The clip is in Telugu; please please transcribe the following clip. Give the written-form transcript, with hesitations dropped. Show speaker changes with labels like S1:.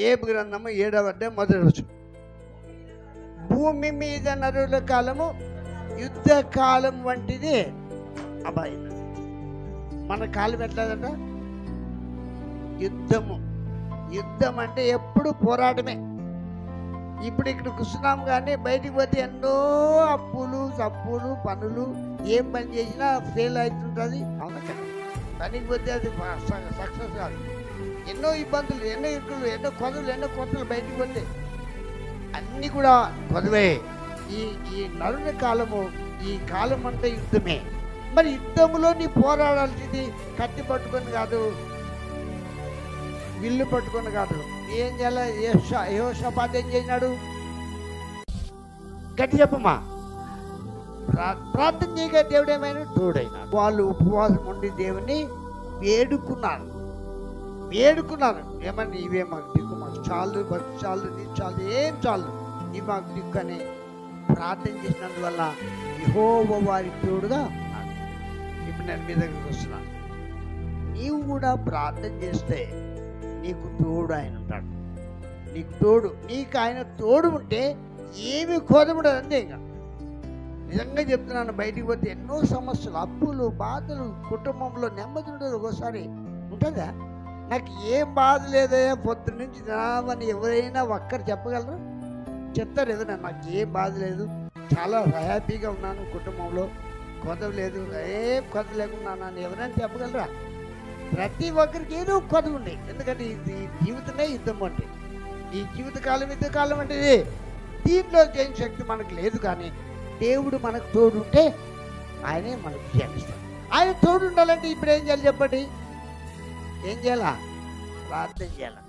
S1: ఏబు గ్రంథము 7వ అధ్యాయం మొదటి వచనం. భూమి మీద నరుల కాలము యుద్ధ కాలం వంటిది. అబ్బాయి మన కాలం ఎట్లేదంట? యుద్ధము. యుద్ధం అంటే ఎప్పుడు పోరాటమే. ఇప్పుడు ఇక్కడ కూర్చున్నాం కానీ బయటికి పోతే ఎన్నో అప్పులు తప్పులు పనులు, ఏం పని చేసినా ఫెయిల్ అవుతుంటుంది. అవునా కదా? పనికి పోతే అది సక్సెస్ కాదు. ఎన్నో ఇబ్బందులు, ఎన్నో ఇరుకులు, ఎన్నో కొదలు, ఎన్నో కొత్తలు బయటికి పోతే అన్నీ కూడా కొదవే. ఈ నరుని కాలము, ఈ కాలం అంటే యుద్ధమే. మరి యుద్ధంలో నీ పోరాడాల్సింది కత్తి పట్టుకొని కాదు, విల్లు పట్టుకొని కాదు. ఏం చేయాలి? యెహోషాపాతు ఏం చేసినాడు? గట్టి చెప్పమ్మా. ప్రార్థన చేయగా దేవుడు ఏమైనా తోడైనా. వాళ్ళు ఉపవాసం ఉండి దేవుని వేడుకున్నారు. ఏమని? ఇవే మాకు దిక్కు, మాకు చాలు, బతుకు చాలు, నీ చాలు, ఏం చాలు, నీ మాకు దిక్కు అని ప్రార్థన చేసినందువల్ల యెహోవా వారి తోడుగా ఉన్నాడు. ఇప్పుడు నేను మీ దగ్గరికి వస్తున్నాను. నీవు కూడా ప్రార్థన చేస్తే నీకు తోడు ఆయన ఉంటాడు. నీకు తోడు, నీకు ఆయన తోడు ఉంటే ఏమి కోదముడదు. అంతే. ఇంకా నిజంగా చెప్తున్నాను, బయటికి పోతే ఎన్నో సమస్యలు, అప్పులు, బాధలు, కుటుంబంలో నెమ్మది ఉండదు. ఒకసారి ఉంటుందా? నాకు ఏం బాధ లేదయ్యా పొద్దున్న నుంచి రావని ఎవరైనా ఒక్కరు చెప్పగలరు? చెప్తారు ఏదైనా? నాకు ఏం బాధ లేదు, చాలా హ్యాపీగా ఉన్నాను, కుటుంబంలో కొదవ లేదు, ఏం కొదవ లేకున్నాను అని ఎవరైనా చెప్పగలరా? ప్రతి ఒక్కరికి ఏదో కొదవ ఉంది. ఎందుకంటే ఇది జీవితమే యుద్ధం అంటే. ఈ జీవితకాలం యుద్ధకాలం అంటే దీంట్లో చేయని శక్తి మనకు లేదు. కానీ దేవుడు మనకు తోడు ఉంటే ఆయనే మనకు క్షమిస్తాడు. ఆయన తోడు ఉండాలంటే ఇప్పుడు ఏం చేయాలి చెప్పండి? ఏం చేయాలా? ప్రార్థన చేయాలి.